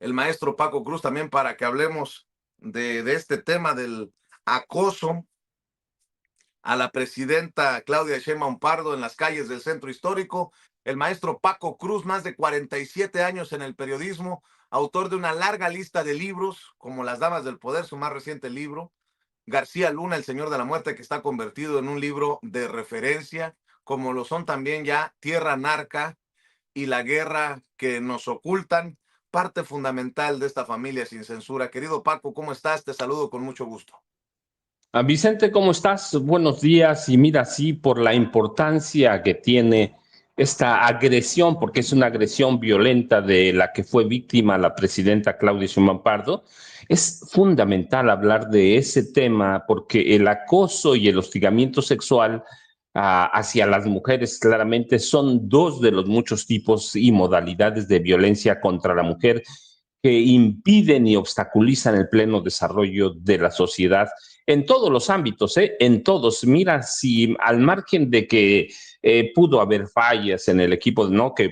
el maestro Paco Cruz también para que hablemos de este tema del acoso a la presidenta Claudia Sheinbaum Pardo en las calles del centro histórico. El maestro Paco Cruz, más de 47 años en el periodismo, autor de una larga lista de libros, como Las Damas del Poder, su más reciente libro, García Luna, El Señor de la Muerte, que está convertido en un libro de referencia, como lo son también ya Tierra Narca y La Guerra que nos ocultan, parte fundamental de esta familia sin censura. Querido Paco, ¿cómo estás? Te saludo con mucho gusto. Vicente, ¿cómo estás? Buenos días. Y mira, sí, por la importancia que tiene esta agresión, porque es una agresión violenta de la que fue víctima la presidenta Claudia Sheinbaum Pardo, es fundamental hablar de ese tema porque el acoso y el hostigamiento sexual hacia las mujeres claramente son dos de los muchos tipos y modalidades de violencia contra la mujer que impiden y obstaculizan el pleno desarrollo de la sociedad en todos los ámbitos, en todos. Mira, si al margen de que pudo haber fallas en el equipo, no que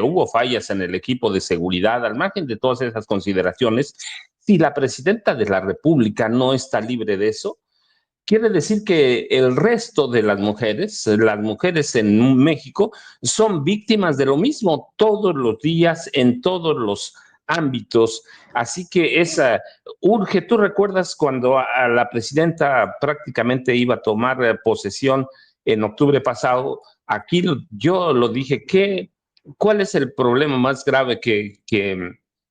hubo fallas en el equipo de seguridad, al margen de todas esas consideraciones, si la presidenta de la República no está libre de eso, quiere decir que el resto de las mujeres en México, son víctimas de lo mismo todos los días, en todos los ámbitos. Así que esa urge. ¿Tú recuerdas cuando a la presidenta prácticamente iba a tomar posesión en octubre pasado? Aquí yo lo dije, ¿cuál es el problema más grave que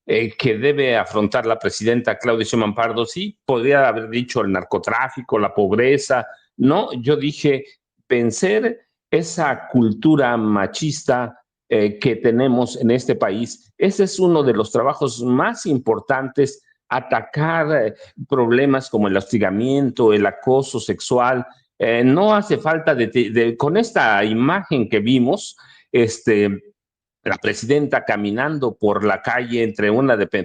debe afrontar la presidenta Claudia Sheinbaum Pardo? Sí, podría haber dicho el narcotráfico, la pobreza. No, yo dije vencer esa cultura machista que tenemos en este país. Ese es uno de los trabajos más importantes, atacar problemas como el hostigamiento, el acoso sexual. No hace falta con esta imagen que vimos, la presidenta caminando por la calle entre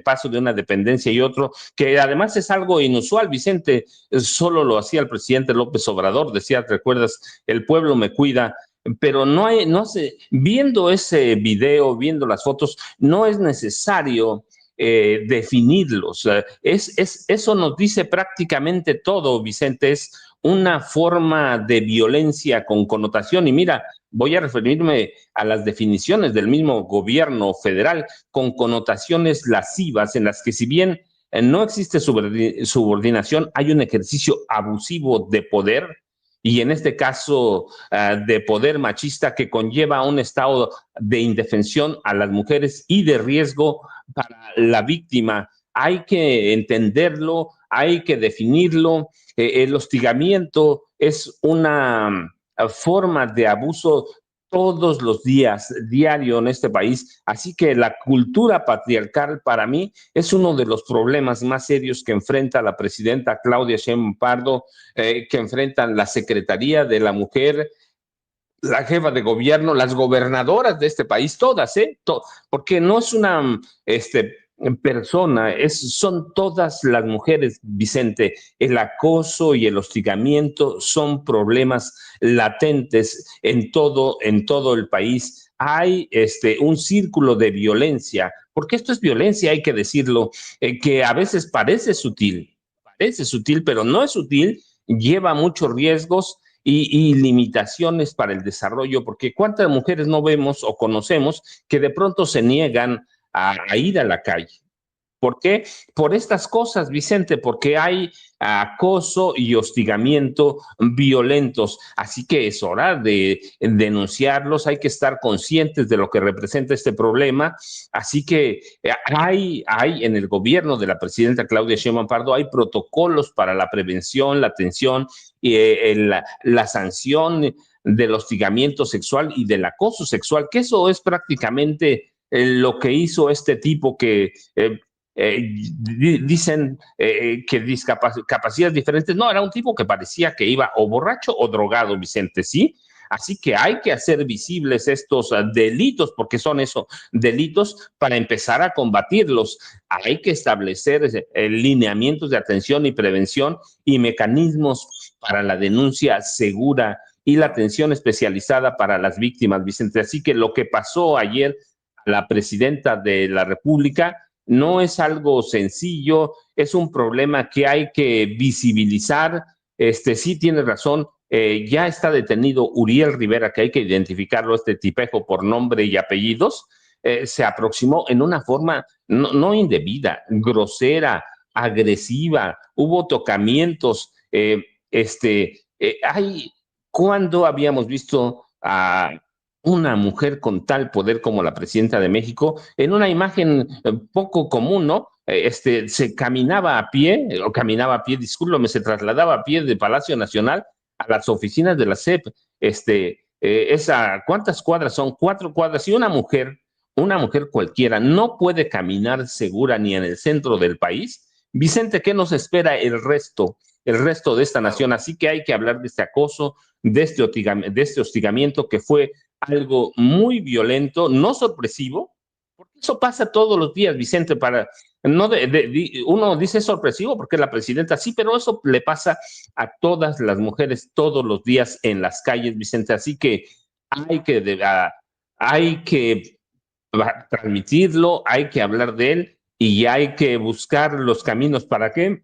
paso de una dependencia y otro, que además es algo inusual, Vicente, solo lo hacía el presidente López Obrador, decía, ¿recuerdas? El pueblo me cuida, pero no sé, viendo ese video, viendo las fotos, no es necesario definirlos. Eso nos dice prácticamente todo, Vicente, es una forma de violencia con connotación. Y mira, voy a referirme a las definiciones del mismo gobierno federal con connotaciones lascivas en las que, si bien no existe subordinación, hay un ejercicio abusivo de poder, y en este caso de poder machista, que conlleva un estado de indefensión a las mujeres y de riesgo para la víctima. Hay que entenderlo, hay que definirlo. El hostigamiento es una forma de abuso todos los días, diario en este país. Así que la cultura patriarcal, para mí, es uno de los problemas más serios que enfrenta la presidenta Claudia Sheinbaum Pardo, que enfrentan la Secretaría de la Mujer, la jefa de gobierno, las gobernadoras de este país, todas, porque no es una persona, son todas las mujeres, Vicente. El acoso y el hostigamiento son problemas latentes en todo el país. Hay un círculo de violencia, porque esto es violencia, hay que decirlo, que a veces parece sutil, pero no es sutil, lleva muchos riesgos y limitaciones para el desarrollo, porque cuántas mujeres no vemos o conocemos que de pronto se niegan a ir a la calle. ¿Por qué? Por estas cosas, Vicente, porque hay acoso y hostigamiento violentos. Así que es hora de denunciarlos, hay que estar conscientes de lo que representa este problema. Así que hay en el gobierno de la presidenta Claudia Sheinbaum Pardo, hay protocolos para la prevención, la atención y la sanción del hostigamiento sexual y del acoso sexual, que eso es prácticamente lo que hizo este tipo que dicen que capacidades diferentes. No, era un tipo que parecía que iba o borracho o drogado, Vicente, ¿sí? Así que hay que hacer visibles estos delitos, porque son eso, delitos, para empezar a combatirlos. Hay que establecer lineamientos de atención y prevención y mecanismos para la denuncia segura y la atención especializada para las víctimas, Vicente. Así que lo que pasó ayer a la presidenta de la República no es algo sencillo, es un problema que hay que visibilizar. Sí tiene razón, ya está detenido Uriel Rivera, que hay que identificarlo, este tipejo por nombre y apellidos. Se aproximó en una forma no indebida, grosera, agresiva, hubo tocamientos. ¿Cuándo habíamos visto a una mujer con tal poder como la presidenta de México en una imagen poco común, ¿no? Se caminaba a pie, o caminaba a pie, discúlpame, se trasladaba a pie de Palacio Nacional a las oficinas de la SEP. ¿Cuántas cuadras son? 4 cuadras. Y una mujer cualquiera, no puede caminar segura ni en el centro del país. Vicente, ¿qué nos espera el resto de esta Claro. nación? Así que hay que hablar de este acoso, de este hostigamiento que fue algo muy violento, no sorpresivo, porque eso pasa todos los días, Vicente, uno dice sorpresivo porque la presidenta sí, pero eso le pasa a todas las mujeres todos los días en las calles, Vicente, así que hay que, hay que transmitirlo, hay que hablar de él y hay que buscar los caminos para qué,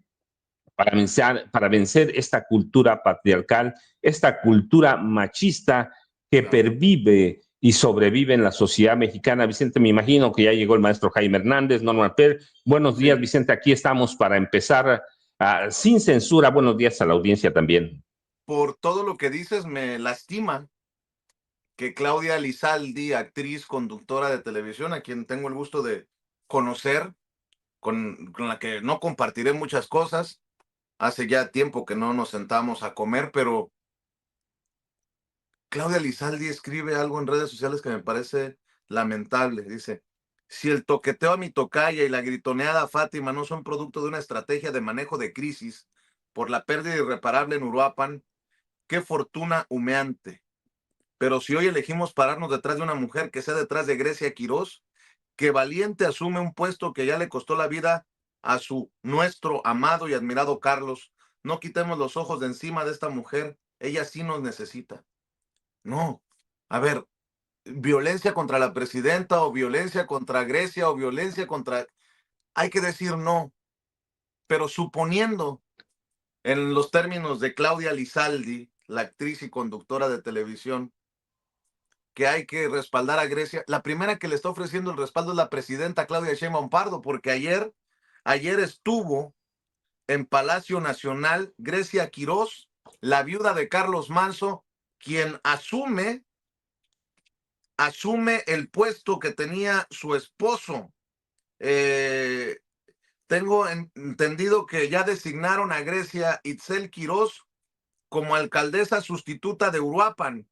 para vencer esta cultura patriarcal, esta cultura machista que Claro. pervive y sobrevive en la sociedad mexicana. Vicente, me imagino que ya llegó el maestro Jaime Hernández, Norma Per. Buenos días, Sí. Vicente, aquí estamos para empezar sin censura. Buenos días a la audiencia también. Por todo lo que dices, me lastima que Claudia Lizaldi, actriz, conductora de televisión, a quien tengo el gusto de conocer, con la que no compartiré muchas cosas, hace ya tiempo que no nos sentamos a comer, pero Claudia Lizaldi escribe algo en redes sociales que me parece lamentable. Dice, si el toqueteo a mi tocaya y la gritoneada a Fátima no son producto de una estrategia de manejo de crisis por la pérdida irreparable en Uruapan, qué fortuna humeante. Pero si hoy elegimos pararnos detrás de una mujer que sea detrás de Grecia Quirós, que valiente asume un puesto que ya le costó la vida a nuestro amado y admirado Carlos, no quitemos los ojos de encima de esta mujer, ella sí nos necesita. No, a ver, violencia contra la presidenta o violencia contra Grecia o violencia contra... Hay que decir no, pero suponiendo en los términos de Claudia Lizaldi, la actriz y conductora de televisión, que hay que respaldar a Grecia. La primera que le está ofreciendo el respaldo es la presidenta Claudia Sheinbaum Pardo, porque ayer estuvo en Palacio Nacional Grecia Quirós, la viuda de Carlos Manso, quien asume el puesto que tenía su esposo. Eh, Tengo entendido que ya designaron a Grecia Itzel Quirós como alcaldesa sustituta de Uruapan.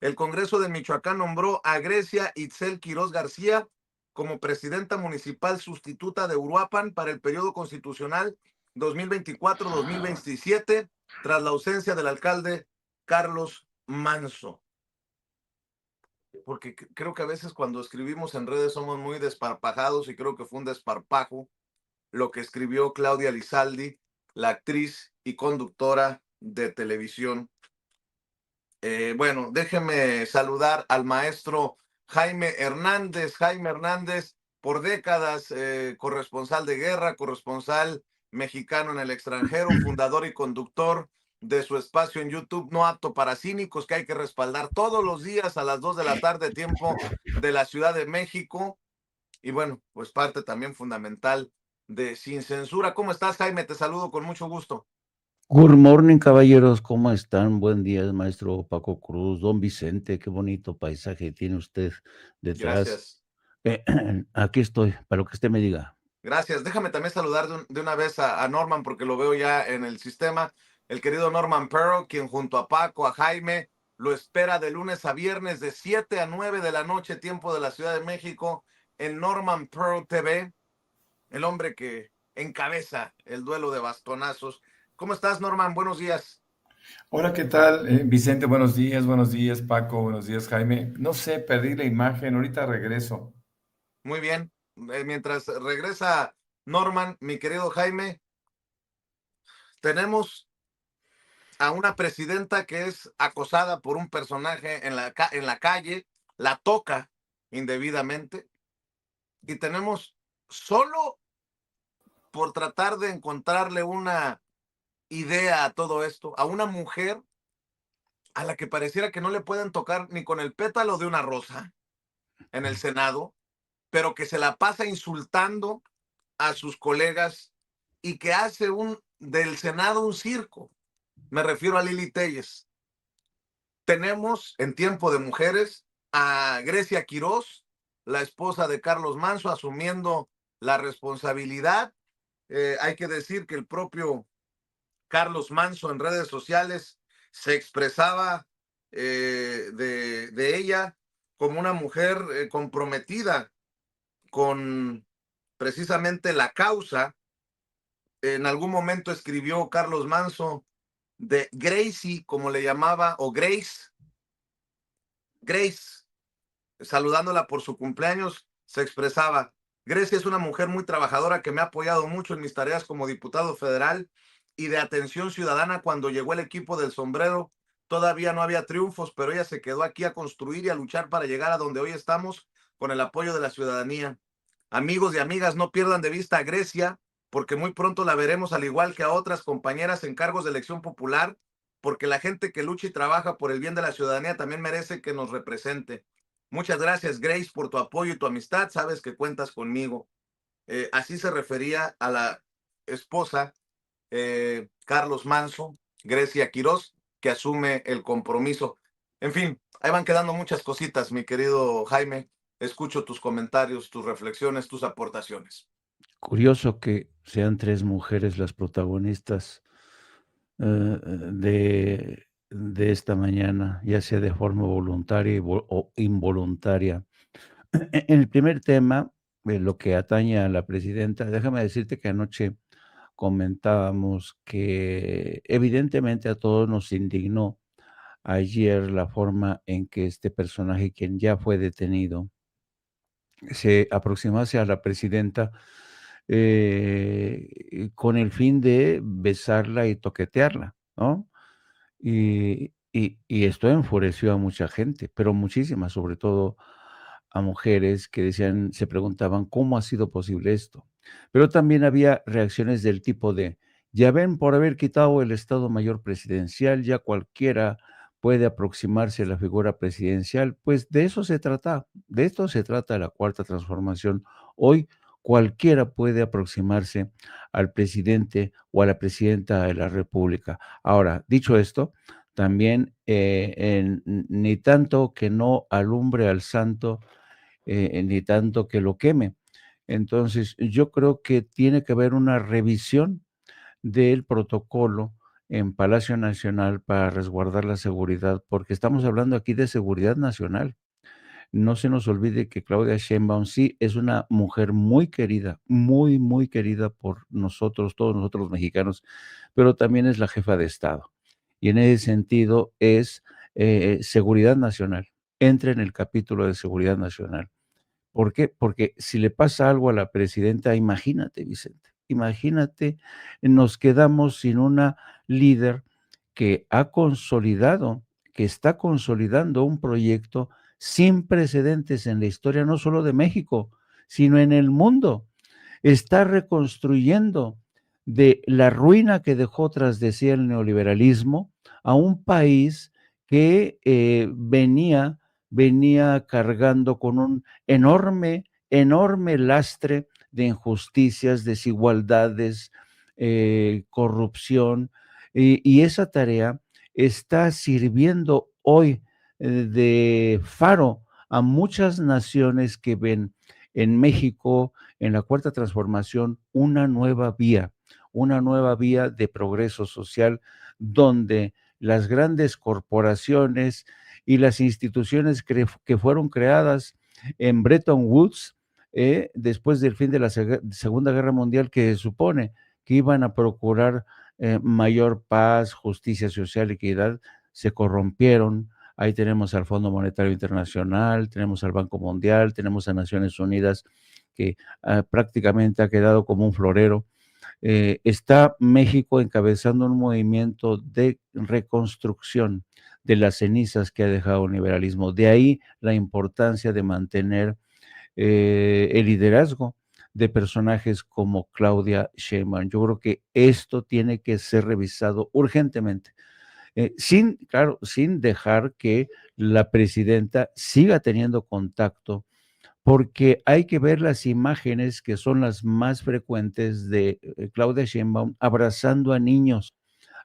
El Congreso de Michoacán nombró a Grecia Itzel Quirós García como presidenta municipal sustituta de Uruapan para el periodo constitucional 2024-2027, tras la ausencia del alcalde Carlos Manso. Porque creo que a veces cuando escribimos en redes somos muy desparpajados y creo que fue un desparpajo lo que escribió Claudia Lizaldi, la actriz y conductora de televisión. Bueno, déjeme saludar al maestro Jaime Hernández. Jaime Hernández, por décadas corresponsal de guerra, corresponsal mexicano en el extranjero, fundador y conductor de su espacio en YouTube No Apto para Cínicos, que hay que respaldar todos los días a las 2 de la tarde, tiempo de la Ciudad de México. Y bueno, pues parte también fundamental de Sin Censura. ¿Cómo estás, Jaime? Te saludo con mucho gusto. Good morning, caballeros, ¿cómo están? Buen día, maestro Paco Cruz, don Vicente, qué bonito paisaje tiene usted detrás. Gracias. Aquí estoy, para lo que usted me diga. Gracias. Déjame también saludar de una vez a Norman, porque lo veo ya en el sistema. El querido Norman Perro, quien junto a Paco, a Jaime, lo espera de lunes a viernes de 7 a 9 de la noche, tiempo de la Ciudad de México, en Norman Pearl TV, el hombre que encabeza el duelo de bastonazos. ¿Cómo estás, Norman? Buenos días. Hola, ¿qué tal? Vicente, buenos días, Paco, buenos días, Jaime. No sé, perdí la imagen, ahorita regreso. Muy bien. Mientras regresa Norman, mi querido Jaime, tenemos a una presidenta que es acosada por un personaje en la calle, la toca indebidamente, y tenemos solo por tratar de encontrarle una idea a todo esto, a una mujer a la que pareciera que no le pueden tocar ni con el pétalo de una rosa en el Senado, pero que se la pasa insultando a sus colegas y que hace del Senado un circo. Me refiero a Lili Téllez. Tenemos en Tiempo de Mujeres a Grecia Quirós, la esposa de Carlos Manso, asumiendo la responsabilidad. Hay que decir que el propio Carlos Manso en redes sociales se expresaba de ella como una mujer comprometida con precisamente la causa. En algún momento escribió Carlos Manso de Gracie, como le llamaba, o Grace, saludándola por su cumpleaños, se expresaba: Grecia es una mujer muy trabajadora que me ha apoyado mucho en mis tareas como diputado federal y de atención ciudadana. Cuando llegó el equipo del sombrero, todavía no había triunfos, pero ella se quedó aquí a construir y a luchar para llegar a donde hoy estamos con el apoyo de la ciudadanía. Amigos y amigas, no pierdan de vista a Grecia, porque muy pronto la veremos al igual que a otras compañeras en cargos de elección popular, porque la gente que lucha y trabaja por el bien de la ciudadanía también merece que nos represente. Muchas gracias, Grace, por tu apoyo y tu amistad. Sabes que cuentas conmigo. Así se refería a la esposa, Carlos Manso, Grecia Quirós, que asume el compromiso. En fin, ahí van quedando muchas cositas, mi querido Jaime. Escucho tus comentarios, tus reflexiones, tus aportaciones. Curioso que sean 3 mujeres las protagonistas de esta mañana, ya sea de forma voluntaria o involuntaria. En el primer tema, lo que atañe a la presidenta, déjame decirte que anoche comentábamos que evidentemente a todos nos indignó ayer la forma en que este personaje, quien ya fue detenido, se aproximase a la presidenta con el fin de besarla y toquetearla, ¿no? Y esto enfureció a mucha gente, pero muchísimas, sobre todo a mujeres que decían, se preguntaban, ¿cómo ha sido posible esto? Pero también había reacciones del tipo de, ya ven, por haber quitado el Estado Mayor Presidencial, ya cualquiera puede aproximarse a la figura presidencial. Pues de eso se trata, de esto se trata la Cuarta Transformación. Hoy cualquiera puede aproximarse al presidente o a la presidenta de la República. Ahora, dicho esto, también ni tanto que no alumbre al santo, ni tanto que lo queme. Entonces, yo creo que tiene que haber una revisión del protocolo en Palacio Nacional para resguardar la seguridad, porque estamos hablando aquí de seguridad nacional. No se nos olvide que Claudia Sheinbaum sí es una mujer muy querida, muy, muy querida por nosotros, todos nosotros los mexicanos, pero también es la jefa de Estado. Y en ese sentido es seguridad nacional. Entra en el capítulo de seguridad nacional. ¿Por qué? Porque si le pasa algo a la presidenta, imagínate, Vicente, imagínate, nos quedamos sin una líder que ha consolidado, que está consolidando un proyecto sin precedentes en la historia, no solo de México, sino en el mundo. Está reconstruyendo de la ruina que dejó tras de sí el neoliberalismo a un país que venía cargando con un enorme, enorme lastre de injusticias, desigualdades, corrupción, y esa tarea está sirviendo hoy de faro a muchas naciones que ven en México, en la Cuarta Transformación, una nueva vía de progreso social donde las grandes corporaciones y las instituciones que fueron creadas en Bretton Woods, después del fin de la Segunda Guerra Mundial, que supone que iban a procurar mayor paz, justicia social, equidad, se corrompieron. Ahí tenemos al Fondo Monetario Internacional, tenemos al Banco Mundial, tenemos a Naciones Unidas, que prácticamente ha quedado como un florero. Está México encabezando un movimiento de reconstrucción de las cenizas que ha dejado el liberalismo. De ahí la importancia de mantener el liderazgo de personajes como Claudia Sheinbaum. Yo creo que esto tiene que ser revisado urgentemente, claro, sin dejar que la presidenta siga teniendo contacto, porque hay que ver las imágenes que son las más frecuentes de Claudia Sheinbaum abrazando a niños,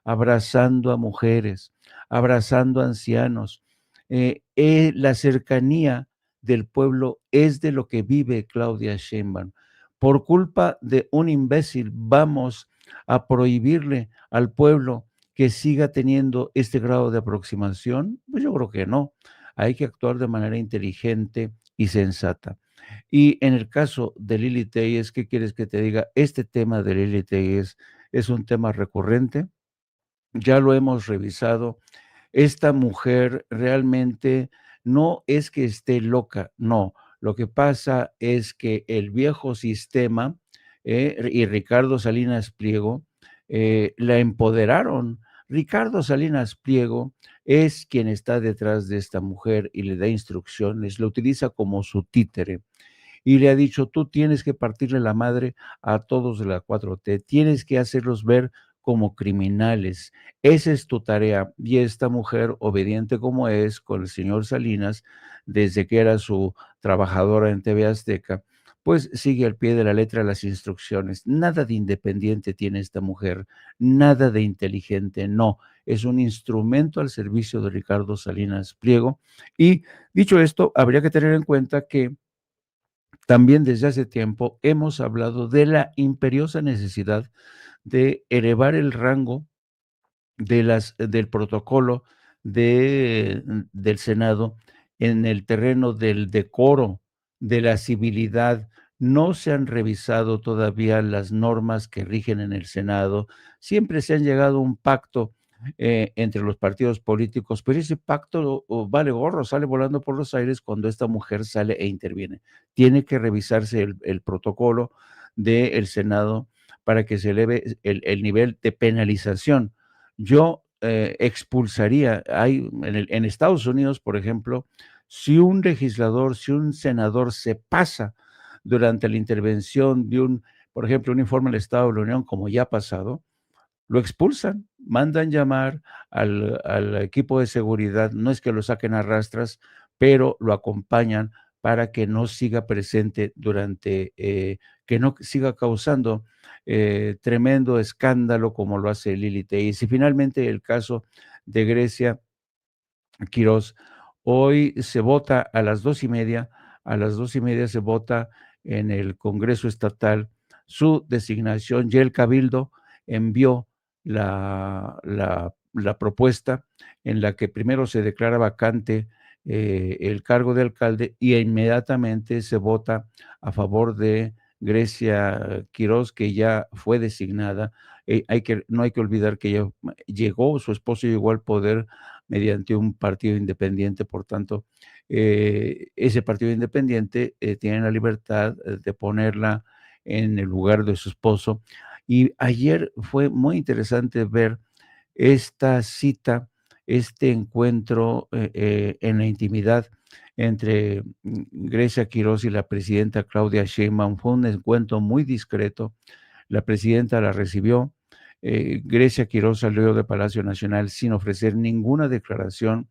abrazando a mujeres, abrazando a ancianos. La cercanía del pueblo es de lo que vive Claudia Sheinbaum. Por culpa de un imbécil, vamos a prohibirle al pueblo que siga teniendo este grado de aproximación. Pues yo creo que no. Hay que actuar de manera inteligente y sensata. Y en el caso de Lili Telles, ¿qué quieres que te diga? Este tema de Lili Telles es un tema recurrente, ya lo hemos revisado. Esta mujer realmente no es que esté loca, no. Lo que pasa es que el viejo sistema y Ricardo Salinas Pliego la empoderaron. Ricardo Salinas Pliego es quien está detrás de esta mujer y le da instrucciones, lo utiliza como su títere y le ha dicho, tú tienes que partirle la madre a todos de la 4T, tienes que hacerlos ver como criminales. Esa es tu tarea. Y esta mujer, obediente como es con el señor Salinas, desde que era su trabajadora en TV Azteca, pues sigue al pie de la letra las instrucciones. Nada de independiente tiene esta mujer, nada de inteligente, no. Es un instrumento al servicio de Ricardo Salinas Pliego. Y dicho esto, habría que tener en cuenta que también desde hace tiempo hemos hablado de la imperiosa necesidad de elevar el rango del protocolo del Senado en el terreno del decoro, de la civilidad. No se han revisado todavía las normas que rigen en el Senado. Siempre se han llegado a un pacto entre los partidos políticos, pero ese pacto vale gorro, sale volando por los aires cuando esta mujer sale e interviene. Tiene que revisarse el protocolo del Senado para que se eleve el nivel de penalización. Yo expulsaría, en Estados Unidos, por ejemplo, si un legislador, si un senador se pasa durante la intervención de por ejemplo, un informe del Estado de la Unión, como ya ha pasado, lo expulsan, mandan llamar al equipo de seguridad, no es que lo saquen a rastras, pero lo acompañan para que no siga presente que no siga causando tremendo escándalo como lo hace Lili Tellez. Y finalmente el caso de Grecia Quirós, hoy se vota a las 2:30 se vota en el Congreso Estatal su designación, y el Cabildo envió la propuesta en la que primero se declara vacante el cargo de alcalde y inmediatamente se vota a favor de Grecia Quirós, que ya fue designada. No hay que olvidar que ella su esposo llegó al poder mediante un partido independiente, por tanto, ese partido independiente tiene la libertad de ponerla en el lugar de su esposo. Y ayer fue muy interesante ver esta cita, este encuentro en la intimidad entre Grecia Quirós y la presidenta Claudia Sheinbaum. Fue un encuentro muy discreto. La presidenta la recibió. Grecia Quirós salió de Palacio Nacional sin ofrecer ninguna declaración,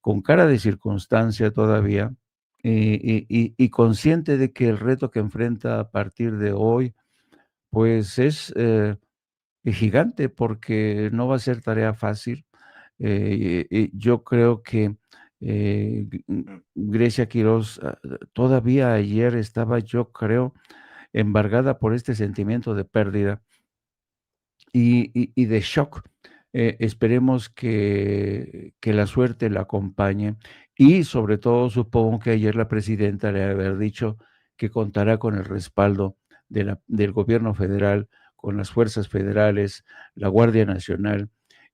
con cara de circunstancia todavía, y consciente de que el reto que enfrenta a partir de hoy, pues es gigante, porque no va a ser tarea fácil. Yo creo que Grecia Quirós todavía ayer estaba, yo creo, embargada por este sentimiento de pérdida y de shock. Esperemos que la suerte la acompañe y sobre todo supongo que ayer la presidenta le haber dicho que contará con el respaldo del gobierno federal, con las fuerzas federales, la Guardia Nacional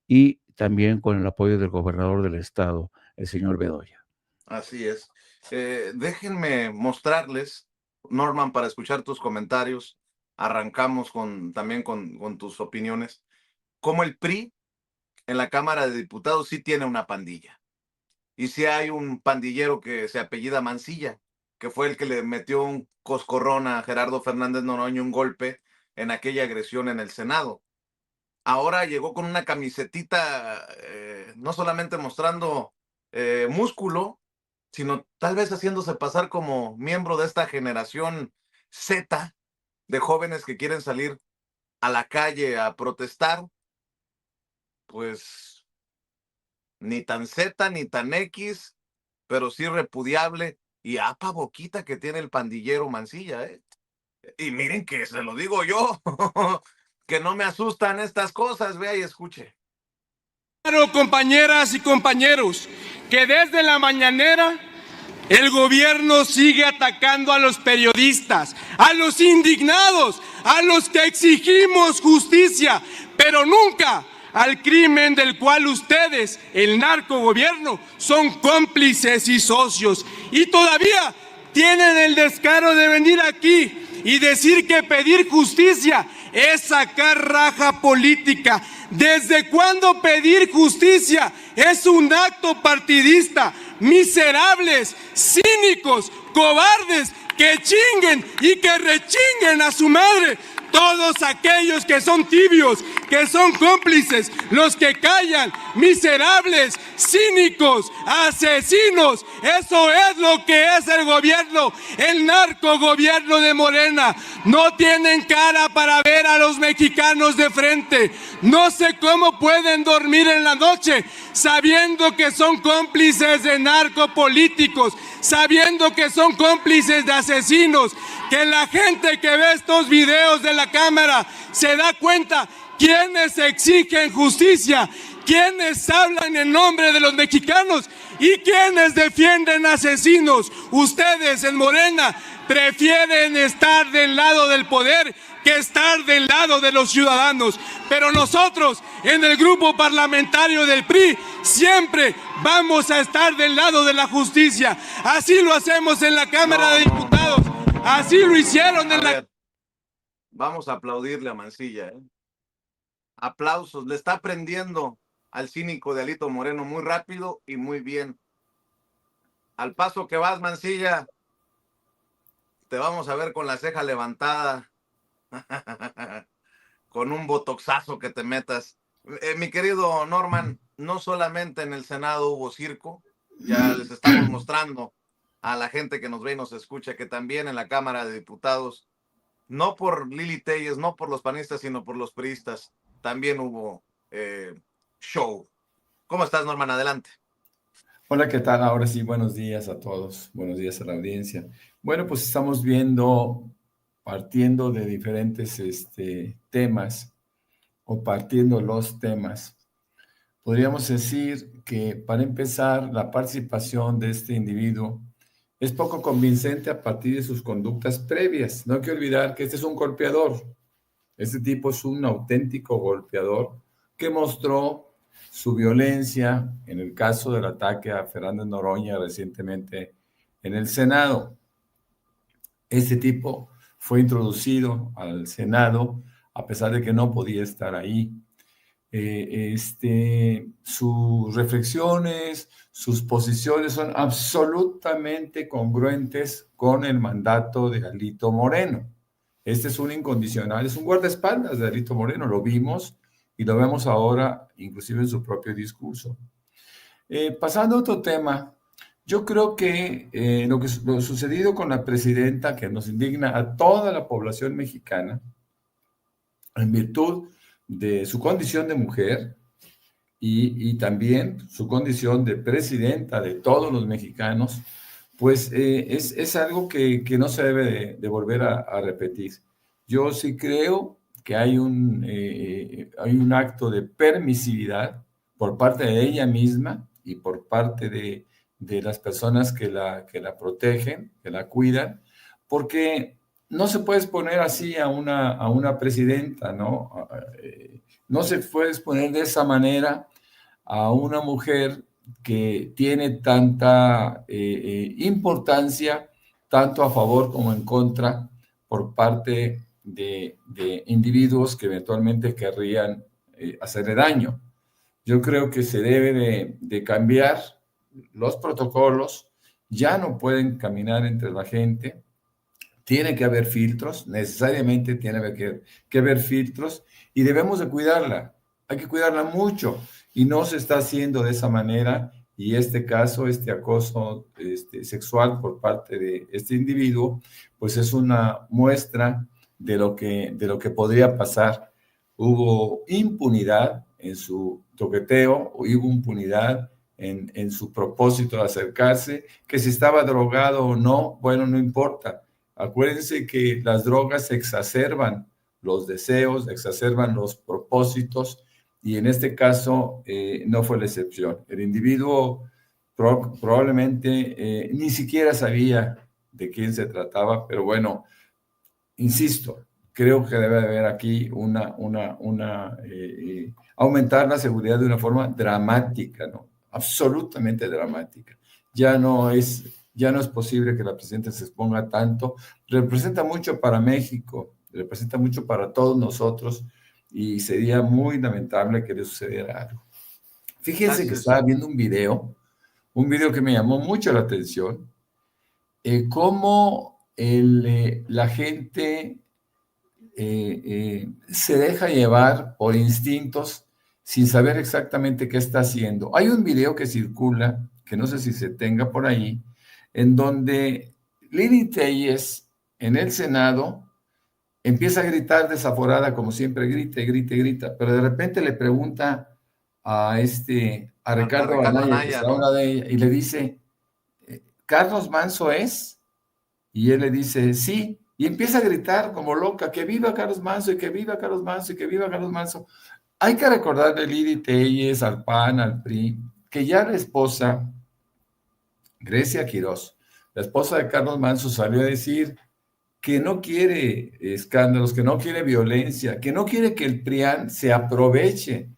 y también con el apoyo del gobernador del estado, el señor Bedoya. Así es. Déjenme mostrarles, Norman, para escuchar tus comentarios. Arrancamos también con tus opiniones. Cómo el PRI en la Cámara de Diputados sí tiene una pandilla. Y sí hay un pandillero que se apellida Mancilla. que fue el que le metió un coscorrón a Gerardo Fernández Noroña, un golpe en aquella agresión en el Senado. Ahora llegó con una camisetita, no solamente mostrando músculo, sino tal vez haciéndose pasar como miembro de esta generación Z de jóvenes que quieren salir a la calle a protestar. Pues ni tan Z ni tan X, pero sí repudiable. Y apa boquita que tiene el pandillero Mancilla, ¿eh? Y miren que se lo digo yo, que no me asustan estas cosas, vea y escuche. Claro, compañeras y compañeros, que desde la mañanera el gobierno sigue atacando a los periodistas, a los indignados, a los que exigimos justicia, pero nunca al crimen del cual ustedes, el narcogobierno, son cómplices y socios. Y todavía tienen el descaro de venir aquí y decir que pedir justicia es sacar raja política. ¿Desde cuándo pedir justicia es un acto partidista? Miserables, cínicos, cobardes, que chinguen y que rechinguen a su madre. Todos aquellos que son tibios, que son cómplices, los que callan, miserables, cínicos, asesinos. Eso es lo que es el gobierno, el narcogobierno de Morena. No tienen cara para ver a los mexicanos de frente. No sé cómo pueden dormir en la noche sabiendo que son cómplices de narcopolíticos, sabiendo que son cómplices de asesinos, que la gente que ve estos videos de la cámara se da cuenta quiénes exigen justicia, quiénes hablan en nombre de los mexicanos y quiénes defienden asesinos. Ustedes en Morena prefieren estar del lado del poder que estar del lado de los ciudadanos. Pero nosotros en el grupo parlamentario del PRI siempre vamos a estar del lado de la justicia. Así lo hacemos en la Cámara de Diputados. Así lo hicieron en la... Vamos a aplaudirle a Mancilla, ¿eh? Aplausos, le está aprendiendo al cínico de Alito Moreno muy rápido y muy bien. Al paso que vas, Mancilla, te vamos a ver con la ceja levantada, con un botoxazo que te metas. Mi querido Norman, no solamente en el Senado hubo circo, ya les estamos mostrando a la gente que nos ve y nos escucha que también en la Cámara de Diputados, no por Lili Telles, no por los panistas, sino por los priistas, también hubo show. ¿Cómo estás, Norman? Adelante. Hola, ¿qué tal? Ahora sí, buenos días a todos, buenos días a la audiencia. Bueno, pues estamos viendo, partiendo de diferentes temas, o partiendo los temas, podríamos decir que para empezar, la participación de este individuo es poco convincente a partir de sus conductas previas. No hay que olvidar que este es un golpeador. Este tipo es un auténtico golpeador que mostró su violencia en el caso del ataque a Fernández Noroña recientemente en el Senado. Este tipo fue introducido al Senado a pesar de que no podía estar ahí. Sus reflexiones, sus posiciones son absolutamente congruentes con el mandato de Alito Moreno. Este es un incondicional, es un guardaespaldas de Alito Moreno, lo vimos y lo vemos ahora, inclusive en su propio discurso. Pasando a otro tema, yo creo que lo sucedido con la presidenta, que nos indigna a toda la población mexicana, en virtud de su condición de mujer y también su condición de presidenta de todos los mexicanos, pues es algo que no se debe de volver a repetir. Yo sí creo que hay un acto de permisividad por parte de ella misma y por parte de las personas que la protegen, que la cuidan, porque no se puede exponer así a una presidenta, ¿no? No se puede exponer de esa manera a una mujer que tiene tanta importancia, tanto a favor como en contra, por parte de individuos que eventualmente querrían hacerle daño. Yo creo que se debe de cambiar los protocolos ya no pueden caminar entre la gente, tiene que haber filtros, necesariamente tiene que haber filtros y debemos de cuidarla, hay que cuidarla mucho y no se está haciendo de esa manera y este caso, este acoso sexual por parte de este individuo, pues es una muestra de lo que podría pasar. Hubo impunidad en su toqueteo, hubo impunidad en su propósito de acercarse, que si estaba drogado o no, bueno, no importa. Acuérdense que las drogas exacerban los deseos, exacerban los propósitos, y en este caso no fue la excepción. El individuo probablemente ni siquiera sabía de quién se trataba, pero bueno, insisto, creo que debe haber aquí aumentar la seguridad de una forma dramática, ¿no? Absolutamente dramática. Ya no es posible que la presidenta se exponga tanto. Representa mucho para México, representa mucho para todos nosotros y sería muy lamentable que le sucediera algo. Fíjense que estaba viendo un video que me llamó mucho la atención, cómo la gente se deja llevar por instintos sin saber exactamente qué está haciendo. Hay un video que circula, que no sé si se tenga por ahí, en donde Lili Telles en el Senado empieza a gritar desaforada, como siempre grita, pero de repente le pregunta a Ricardo Anaya, que está a una de ella, y le dice, ¿Carlos Manso es? Y él le dice, sí, y empieza a gritar como loca, que viva Carlos Manso, y que viva Carlos Manso, y que viva Carlos Manso. Hay que recordarle a Lili Telles, al PAN, al PRI, que ya la esposa, Grecia Quirós, la esposa de Carlos Manso, salió a decir que no quiere escándalos, que no quiere violencia, que no quiere que el PRIAN se aproveche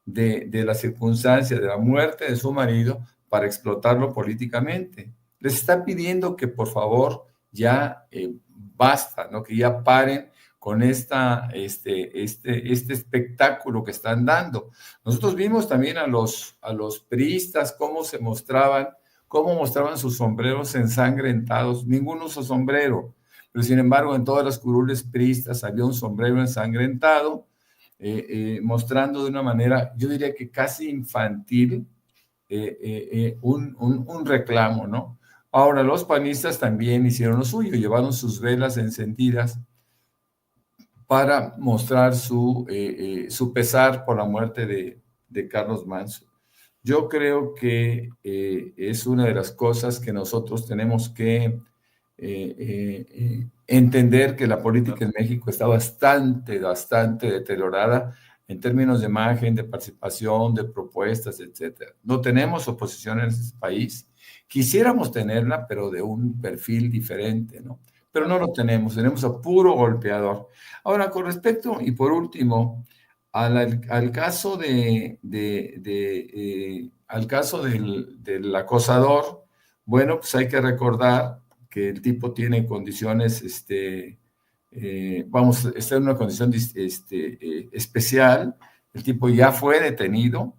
de la circunstancia de la muerte de su marido para explotarlo políticamente. Les está pidiendo que por favor ya basta, ¿no? Que ya paren con este espectáculo que están dando. Nosotros vimos también a los priistas cómo mostraban sus sombreros ensangrentados. Ninguno usó sombrero, pero sin embargo en todas las curules priistas había un sombrero ensangrentado, mostrando de una manera, yo diría que casi infantil, un reclamo, ¿no? Ahora, los panistas también hicieron lo suyo, llevaron sus velas encendidas para mostrar su pesar por la muerte de Carlos Manso. Yo creo que es una de las cosas que nosotros tenemos que entender, que la política en México está bastante deteriorada en términos de imagen, de participación, de propuestas, etcétera. No tenemos oposición en este país. Quisiéramos tenerla, pero de un perfil diferente, ¿no? Pero no lo tenemos a puro golpeador. Ahora, con respecto, y por último, al caso del acosador, bueno, pues hay que recordar que el tipo tiene condiciones, está en una condición especial. El tipo ya fue detenido.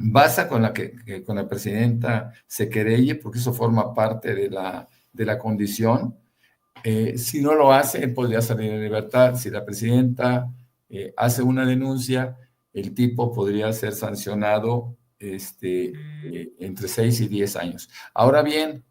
Basta con que con la presidenta se querelle, porque eso forma parte de la condición. Si no lo hace, él podría salir en libertad. Si la presidenta hace una denuncia, el tipo podría ser sancionado entre 6 y 10 años. Ahora bien,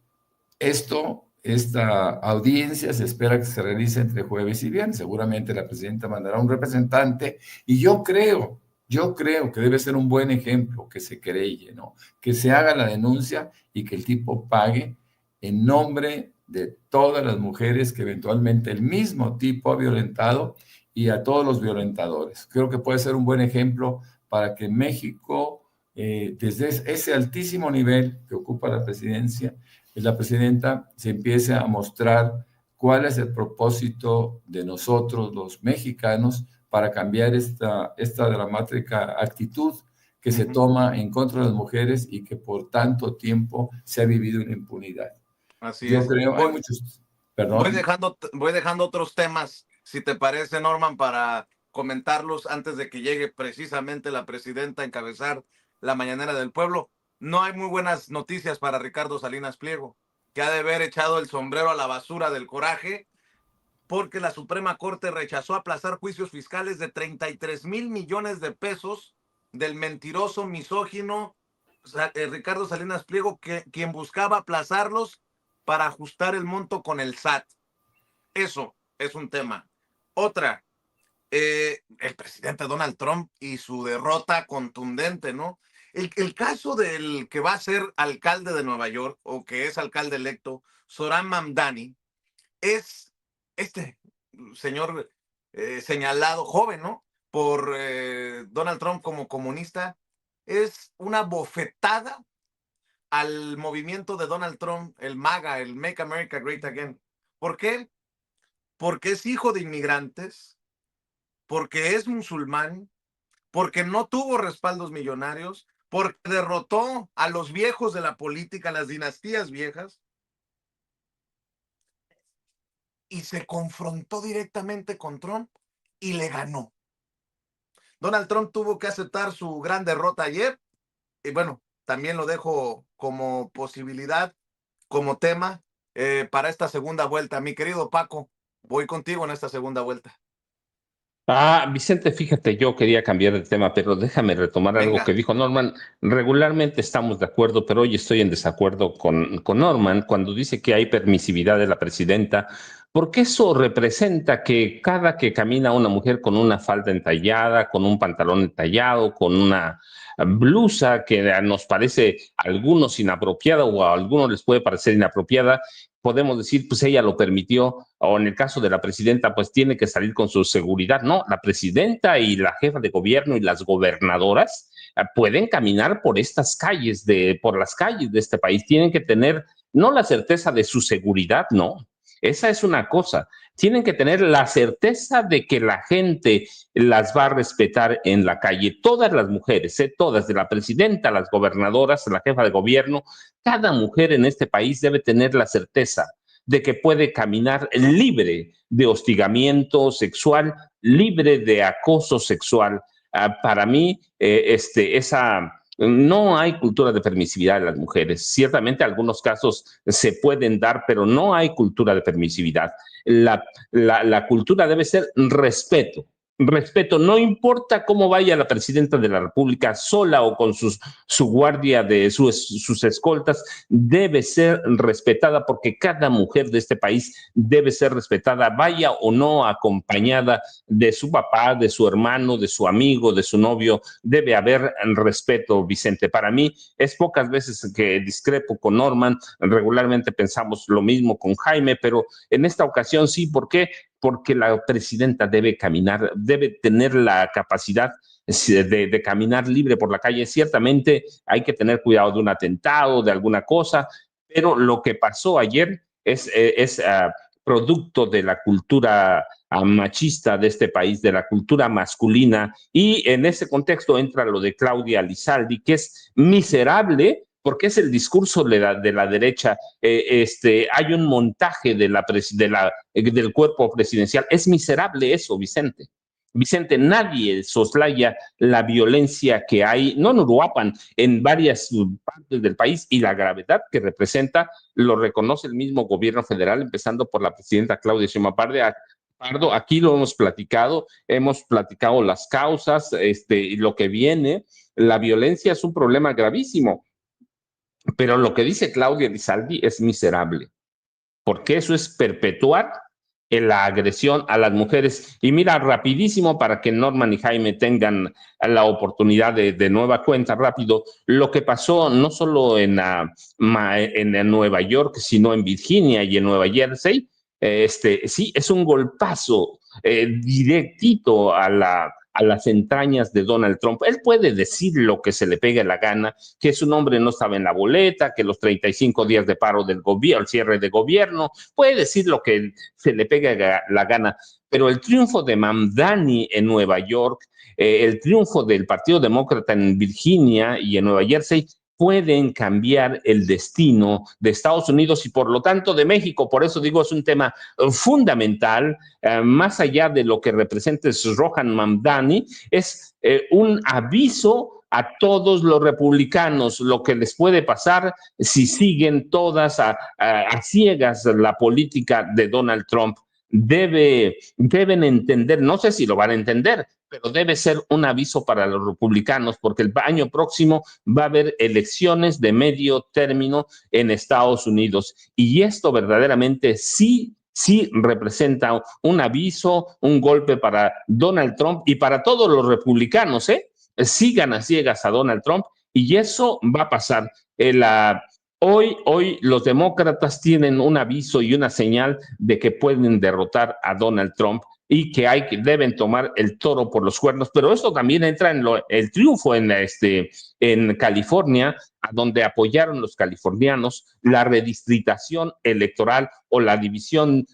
esta audiencia se espera que se realice entre jueves y viernes. Seguramente la presidenta mandará un representante y yo creo que debe ser un buen ejemplo que se querelle, ¿no? Que se haga la denuncia y que el tipo pague en nombre de todas las mujeres que eventualmente el mismo tipo ha violentado y a todos los violentadores. Creo que puede ser un buen ejemplo para que México, desde ese altísimo nivel que ocupa la presidencia, la presidenta se empiece a mostrar cuál es el propósito de nosotros, los mexicanos, para cambiar esta dramática actitud que se toma en contra de las mujeres y que por tanto tiempo se ha vivido en impunidad. Así Yo es. creo, hay muchos... Perdón. Voy dejando otros temas, si te parece, Norman, para comentarlos antes de que llegue precisamente la presidenta a encabezar la mañanera del pueblo. no hay muy buenas noticias para Ricardo Salinas Pliego, que ha de haber echado el sombrero a la basura del coraje, porque la Suprema Corte rechazó aplazar juicios fiscales de 33 mil millones de pesos del mentiroso, misógino Ricardo Salinas Pliego, quien buscaba aplazarlos para ajustar el monto con el SAT. Eso es un tema. Otra, el presidente Donald Trump y su derrota contundente, ¿no? El caso del que va a ser alcalde de Nueva York, o que es alcalde electo, Zohran Mamdani, es este señor señalado, joven, ¿no? Por Donald Trump como comunista, es una bofetada al movimiento de Donald Trump, el MAGA, el Make America Great Again. ¿Por qué? Porque es hijo de inmigrantes, porque es musulmán, porque no tuvo respaldos millonarios, porque derrotó a los viejos de la política, las dinastías viejas, y se confrontó directamente con Trump y le ganó. Donald Trump tuvo que aceptar su gran derrota ayer, y bueno, también lo dejo como posibilidad, como tema para esta segunda vuelta. Mi querido Paco, voy contigo en esta segunda vuelta. Vicente, fíjate, yo quería cambiar de tema, pero déjame retomar algo Venga. que dijo Norman. Regularmente estamos de acuerdo, pero hoy estoy en desacuerdo con Norman cuando dice que hay permisividad de la presidenta, porque eso representa que cada que camina una mujer con una falda entallada, con un pantalón entallado, con una blusa que nos parece a algunos inapropiada o a algunos les puede parecer inapropiada, podemos decir, pues ella lo permitió, o en el caso de la presidenta, pues tiene que salir con su seguridad. No, la presidenta y la jefa de gobierno y las gobernadoras pueden caminar por estas calles, por las calles de este país. Tienen que tener no la certeza de su seguridad, no. Esa es una cosa. Tienen que tener la certeza de que la gente las va a respetar en la calle. Todas las mujeres, todas, de la presidenta, las gobernadoras, la jefa de gobierno, cada mujer en este país debe tener la certeza de que puede caminar libre de hostigamiento sexual, libre de acoso sexual. Para mí, no hay cultura de permisividad de las mujeres. Ciertamente algunos casos se pueden dar, pero no hay cultura de permisividad. La cultura debe ser respeto. Respeto, no importa cómo vaya la presidenta de la República, sola o con su guardia de sus escoltas, debe ser respetada porque cada mujer de este país debe ser respetada, vaya o no acompañada de su papá, de su hermano, de su amigo, de su novio. Debe haber respeto, Vicente. Para mí es pocas veces que discrepo con Norman, regularmente pensamos lo mismo con Jaime, pero en esta ocasión sí. ¿Por qué? Porque la presidenta debe caminar, debe tener la capacidad de caminar libre por la calle. Ciertamente hay que tener cuidado de un atentado, de alguna cosa, pero lo que pasó ayer es producto de la cultura machista de este país, de la cultura masculina, y en ese contexto entra lo de Claudia Lizaldi, que es miserable, porque es el discurso de la derecha. Hay un montaje del cuerpo presidencial. Es miserable eso, Vicente. Vicente, nadie soslaya la violencia que hay, no en Uruapan, en varias partes del país, y la gravedad que representa lo reconoce el mismo gobierno federal, empezando por la presidenta Claudia Sheinbaum Pardo. Aquí lo hemos platicado las causas, y lo que viene. La violencia es un problema gravísimo. Pero lo que dice Claudia Lizaldi es miserable, porque eso es perpetuar la agresión a las mujeres. Y mira, rapidísimo, para que Norman y Jaime tengan la oportunidad de nueva cuenta, rápido, lo que pasó no solo en Nueva York, sino en Virginia y en Nueva Jersey. Sí, es un golpazo directito a las entrañas de Donald Trump. Él puede decir lo que se le pegue la gana, que su nombre no estaba en la boleta, que los 35 días de paro del gobierno, el cierre de gobierno, puede decir lo que se le pegue la gana, pero el triunfo de Mamdani en Nueva York, el triunfo del Partido Demócrata en Virginia y en Nueva Jersey, pueden cambiar el destino de Estados Unidos y por lo tanto de México. Por eso digo, es un tema fundamental, más allá de lo que representa Zohran Mamdani, es un aviso a todos los republicanos lo que les puede pasar si siguen todas a ciegas la política de Donald Trump. Deben entender, no sé si lo van a entender, pero debe ser un aviso para los republicanos, porque el año próximo va a haber elecciones de medio término en Estados Unidos. Y esto verdaderamente sí representa un aviso, un golpe para Donald Trump y para todos los republicanos, sigan a ciegas a Donald Trump y eso va a pasar. Hoy los demócratas tienen un aviso y una señal de que pueden derrotar a Donald Trump y que deben tomar el toro por los cuernos, pero esto también entra en el triunfo en California, a donde apoyaron los californianos la redistritación electoral o la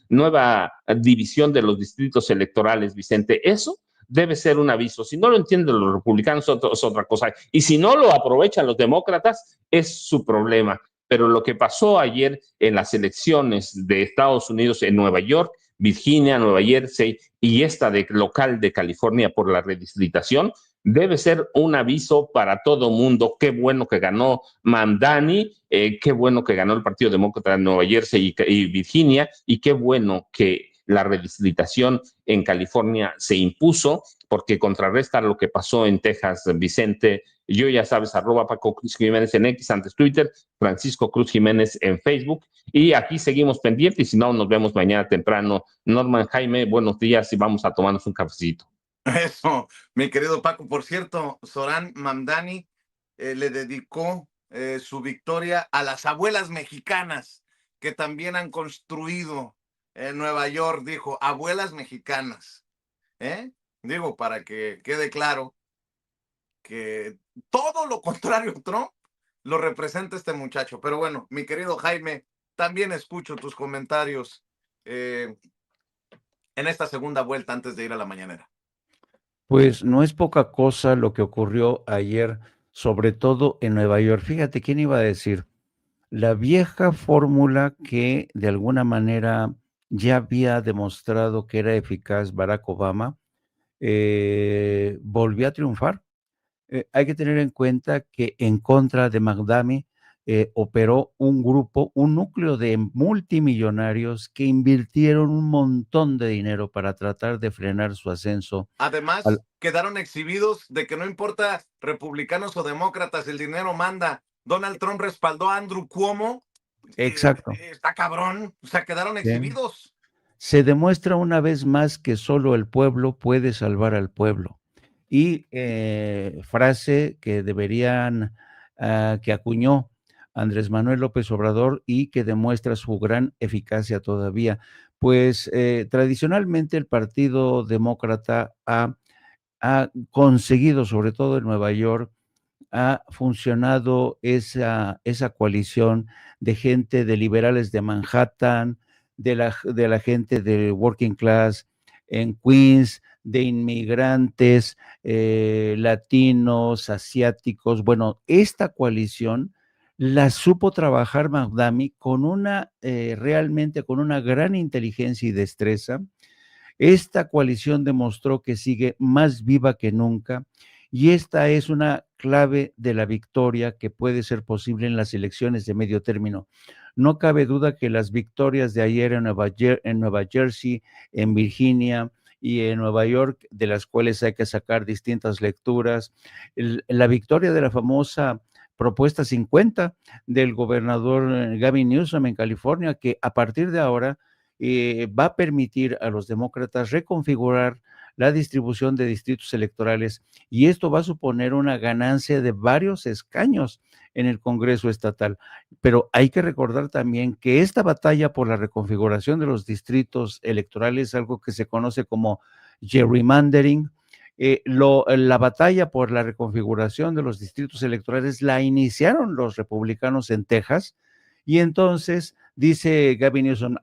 nueva división de los distritos electorales, Vicente. Eso debe ser un aviso. Si no lo entienden los republicanos, es otra cosa. Y si no lo aprovechan los demócratas, es su problema. Pero lo que pasó ayer en las elecciones de Estados Unidos en Nueva York, Virginia, Nueva Jersey y esta local de California por la redistritación, debe ser un aviso para todo mundo. Qué bueno que ganó Mamdani, qué bueno que ganó el Partido Demócrata de Nueva Jersey y Virginia, y qué bueno que la redistritación en California se impuso, porque contrarresta lo que pasó en Texas, Vicente. Yo ya sabes, @Paco Cruz Jiménez en X, antes Twitter, Francisco Cruz Jiménez en Facebook, y aquí seguimos pendientes, y si no, nos vemos mañana temprano. Norman Jaime, buenos días y vamos a tomarnos un cafecito. Eso, mi querido Paco. Por cierto, Zohran Mamdani le dedicó su victoria a las abuelas mexicanas que también han construido en Nueva York. Dijo, abuelas mexicanas. Digo, para que quede claro que todo lo contrario a Trump lo representa este muchacho. Pero bueno, mi querido Jaime, también escucho tus comentarios en esta segunda vuelta antes de ir a la mañanera. Pues no es poca cosa lo que ocurrió ayer, sobre todo en Nueva York. Fíjate, ¿quién iba a decir? La vieja fórmula que de alguna manera ya había demostrado que era eficaz Barack Obama, volvió a triunfar. Hay que tener en cuenta que en contra de Mamdani operó un grupo, un núcleo de multimillonarios que invirtieron un montón de dinero para tratar de frenar su ascenso. Además, quedaron exhibidos de que no importa republicanos o demócratas, el dinero manda. Donald Trump respaldó a Andrew Cuomo. Exacto. Está cabrón. O sea, quedaron exhibidos. Se demuestra una vez más que solo el pueblo puede salvar al pueblo. Y frase que que acuñó Andrés Manuel López Obrador y que demuestra su gran eficacia todavía. Pues tradicionalmente el Partido Demócrata ha conseguido, sobre todo en Nueva York, ha funcionado esa coalición de gente, de liberales de Manhattan, de la gente del working class en Queens, de inmigrantes, latinos, asiáticos. Bueno, esta coalición la supo trabajar Mamdani realmente con una gran inteligencia y destreza. Esta coalición demostró que sigue más viva que nunca y esta es una clave de la victoria que puede ser posible en las elecciones de medio término. No cabe duda que las victorias de ayer en Nueva Jersey, en Virginia y en Nueva York, de las cuales hay que sacar distintas lecturas, la victoria de la famosa propuesta 50 del gobernador Gavin Newsom en California, que a partir de ahora va a permitir a los demócratas reconfigurar la distribución de distritos electorales y esto va a suponer una ganancia de varios escaños en el Congreso estatal. Pero hay que recordar también que esta batalla por la reconfiguración de los distritos electorales es algo que se conoce como gerrymandering. La batalla por la reconfiguración de los distritos electorales la iniciaron los republicanos en Texas y entonces dice Gavin Newsom,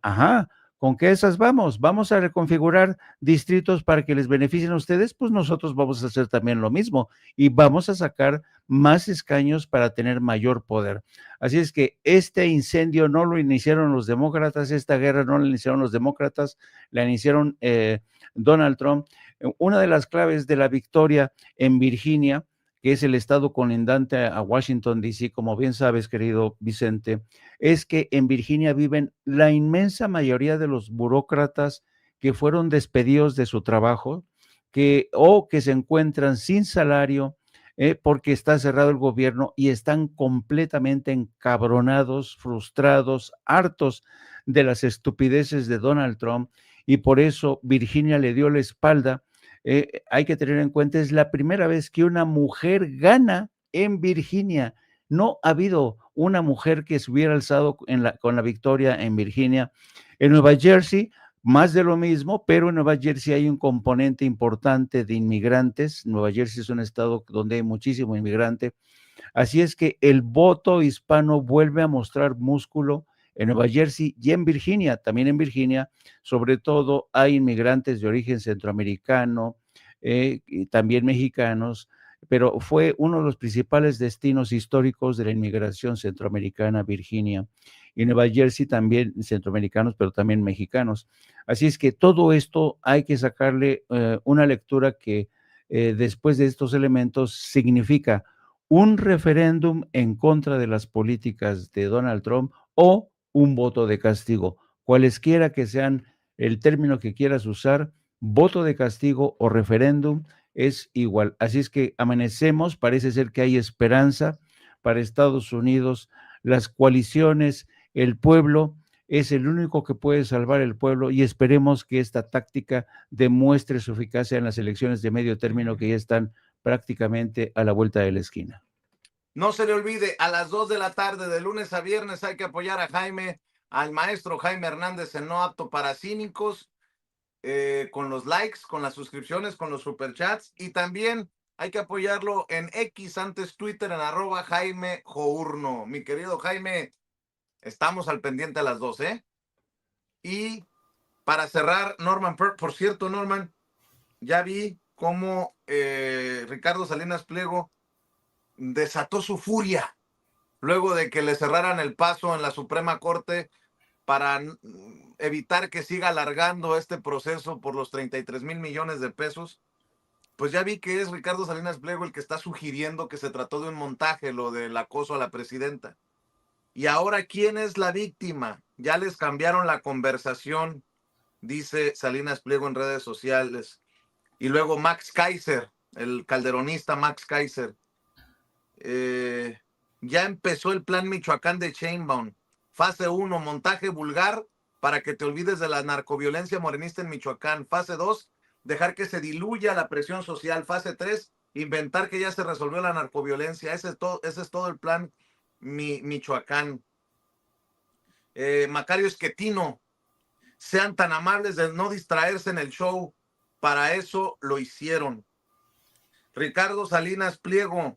¿con qué esas vamos? ¿Vamos a reconfigurar distritos para que les beneficien a ustedes? Pues nosotros vamos a hacer también lo mismo y vamos a sacar más escaños para tener mayor poder. Así es que este incendio no lo iniciaron los demócratas, esta guerra no la iniciaron los demócratas, la iniciaron Donald Trump. Una de las claves de la victoria en Virginia, que es el estado colindante a Washington, D.C., como bien sabes, querido Vicente, es que en Virginia viven la inmensa mayoría de los burócratas que fueron despedidos de su trabajo, o que se encuentran sin salario, porque está cerrado el gobierno y están completamente encabronados, frustrados, hartos de las estupideces de Donald Trump, y por eso Virginia le dio la espalda. Hay que tener en cuenta, es la primera vez que una mujer gana en Virginia. No ha habido una mujer que se hubiera alzado con la victoria en Virginia. En Nueva Jersey, más de lo mismo, pero en Nueva Jersey hay un componente importante de inmigrantes. Nueva Jersey es un estado donde hay muchísimo inmigrante. Así es que el voto hispano vuelve a mostrar músculo en Nueva Jersey y en Virginia. También en Virginia, sobre todo, hay inmigrantes de origen centroamericano, y también mexicanos, pero fue uno de los principales destinos históricos de la inmigración centroamericana, Virginia, y Nueva Jersey también centroamericanos, pero también mexicanos. Así es que todo esto hay que sacarle una lectura que después de estos elementos significa un referéndum en contra de las políticas de Donald Trump o un voto de castigo. Cualesquiera que sean el término que quieras usar, voto de castigo o referéndum es igual. Así es que amanecemos, parece ser que hay esperanza para Estados Unidos, las coaliciones, el pueblo es el único que puede salvar el pueblo, y esperemos que esta táctica demuestre su eficacia en las elecciones de medio término que ya están prácticamente a la vuelta de la esquina. No se le olvide, a las 2 de la tarde, de lunes a viernes, hay que apoyar a Jaime, al maestro Jaime Hernández en No Apto para Cínicos, con los likes, con las suscripciones, con los superchats, y también hay que apoyarlo en X, antes Twitter, en @Jaime Journo. Mi querido Jaime, estamos al pendiente a las 2, ¿eh? Y para cerrar, Norman, por cierto, Norman, ya vi cómo Ricardo Salinas Pliego desató su furia luego de que le cerraran el paso en la Suprema Corte para evitar que siga alargando este proceso por los 33,000 millones de pesos. Pues ya vi que es Ricardo Salinas Pliego el que está sugiriendo que se trató de un montaje, lo del acoso a la presidenta. Y ahora, ¿quién es la víctima? Ya les cambiaron la conversación, dice Salinas Pliego en redes sociales. Y luego Max Kaiser, el calderonista Max Kaiser. Ya empezó el plan Michoacán de Sheinbaum. Fase 1, montaje vulgar para que te olvides de la narcoviolencia morenista en Michoacán. Fase 2, dejar que se diluya la presión social. Fase 3, inventar que ya se resolvió la narcoviolencia. Ese es todo el plan Michoacán. Macario Esquetino, sean tan amables de no distraerse en el show. Para eso lo hicieron. Ricardo Salinas Pliego,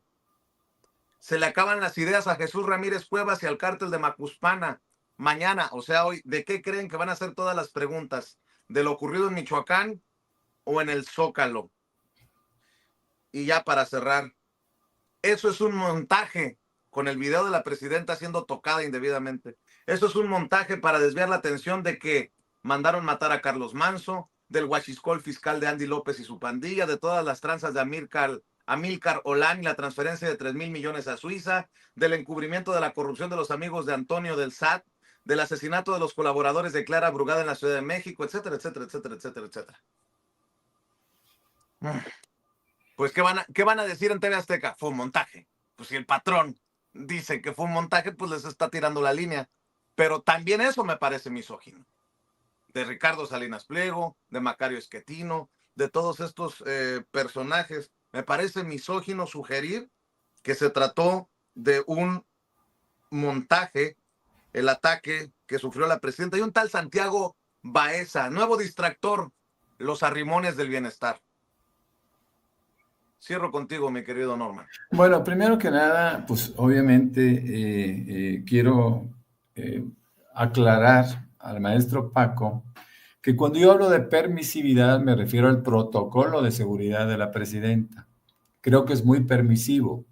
se le acaban las ideas a Jesús Ramírez Cuevas y al cártel de Macuspana. Mañana, o sea, hoy, ¿de qué creen que van a ser todas las preguntas? ¿De lo ocurrido en Michoacán o en el Zócalo? Y ya para cerrar, eso es un montaje, con el video de la presidenta siendo tocada indebidamente. Eso es un montaje para desviar la atención de que mandaron matar a Carlos Manso, del huachiscol fiscal de Andy López y su pandilla, de todas las tranzas de Amílcar Olán y la transferencia de 3,000 millones a Suiza, del encubrimiento de la corrupción de los amigos de Antonio del SAT, del asesinato de los colaboradores de Clara Brugada en la Ciudad de México, etcétera, etcétera, etcétera, etcétera, etcétera. Pues, ¿qué van a decir en TV Azteca? Fue un montaje. Pues si el patrón dice que fue un montaje, pues les está tirando la línea. Pero también eso me parece misógino. De Ricardo Salinas Pliego, de Macario Esquetino, de todos estos personajes. Me parece misógino sugerir que se trató de un montaje, el ataque que sufrió la presidenta. Y un tal Santiago Baeza, nuevo distractor, los arrimones del bienestar. Cierro contigo, mi querido Norman. Bueno, primero que nada, pues obviamente quiero aclarar al maestro Paco que cuando yo hablo de permisividad me refiero al protocolo de seguridad de la presidenta. Creo que es muy permisivo.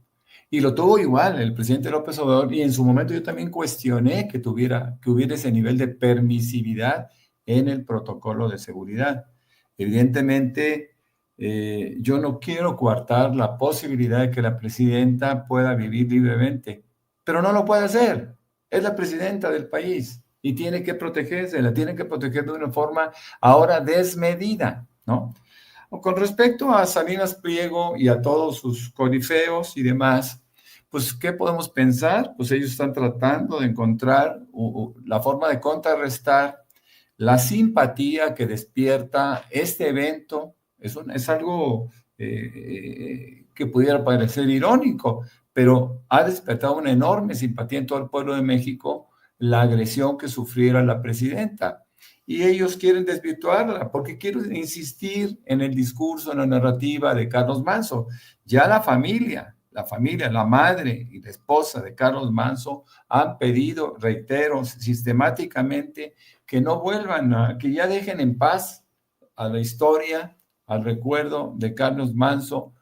Y lo tuvo igual el presidente López Obrador, y en su momento yo también cuestioné que hubiera ese nivel de permisividad en el protocolo de seguridad. Evidentemente, yo no quiero coartar la posibilidad de que la presidenta pueda vivir libremente, pero no lo puede hacer. Es la presidenta del país y tiene que protegerse, la tiene que proteger de una forma ahora desmedida, ¿no? Con respecto a Salinas Pliego y a todos sus corifeos y demás, pues, ¿qué podemos pensar? Pues ellos están tratando de encontrar la forma de contrarrestar la simpatía que despierta este evento. Es algo que pudiera parecer irónico, pero ha despertado una enorme simpatía en todo el pueblo de México la agresión que sufriera la presidenta. Y ellos quieren desvirtuarla, porque quieren insistir en el discurso, en la narrativa de Carlos Manso. Ya la familia, la madre y la esposa de Carlos Manso han pedido, reitero, sistemáticamente que no vuelvan, que ya dejen en paz a la historia, al recuerdo de Carlos Manso,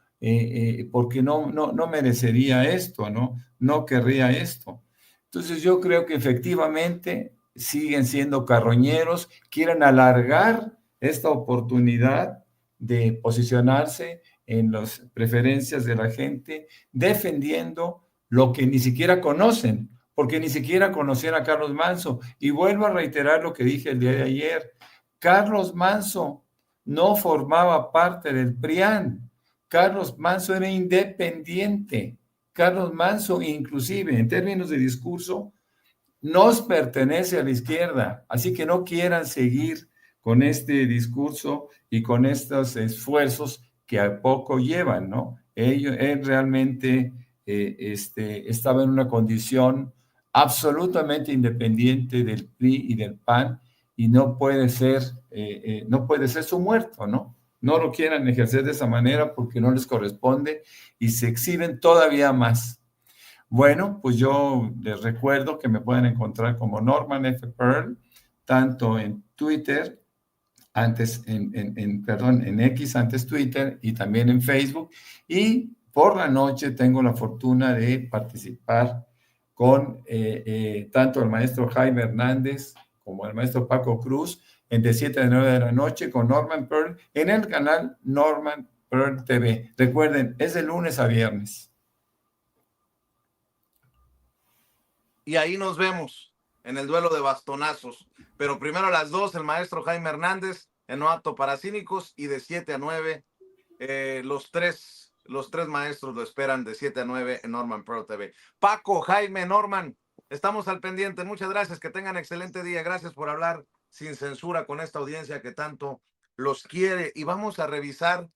porque no merecería esto, no querría esto. Entonces yo creo que efectivamente siguen siendo carroñeros, quieren alargar esta oportunidad de posicionarse en las preferencias de la gente, defendiendo lo que ni siquiera conocen, porque ni siquiera conocían a Carlos Manso. Y vuelvo a reiterar lo que dije el día de ayer. Carlos Manso no formaba parte del PRIAN. Carlos Manso era independiente. Carlos Manso, inclusive, en términos de discurso, nos pertenece a la izquierda. Así que no quieran seguir con este discurso y con estos esfuerzos que a poco llevan, ¿no? Él realmente estaba en una condición absolutamente independiente del PRI y del PAN, y no puede ser su muerto, ¿no? No lo quieran ejercer de esa manera porque no les corresponde y se exhiben todavía más. Bueno, pues yo les recuerdo que me pueden encontrar como Norman F. Pearl, tanto en Twitter, en X, antes Twitter, y también en Facebook. Y por la noche tengo la fortuna de participar con tanto el maestro Jaime Hernández como el maestro Paco Cruz de 7 a 9 de la noche con Norman Pearl en el canal Norman Pearl TV. Recuerden, es de lunes a viernes. Y ahí nos vemos en el duelo de bastonazos. Pero primero a las 2, el maestro Jaime Hernández en No Apto para Cínicos, y de 7 a 9, los tres maestros lo esperan de 7 a 9 en Norman Pro TV. Paco, Jaime, Norman, estamos al pendiente. Muchas gracias, que tengan excelente día. Gracias por hablar sin censura con esta audiencia que tanto los quiere. Y vamos a revisar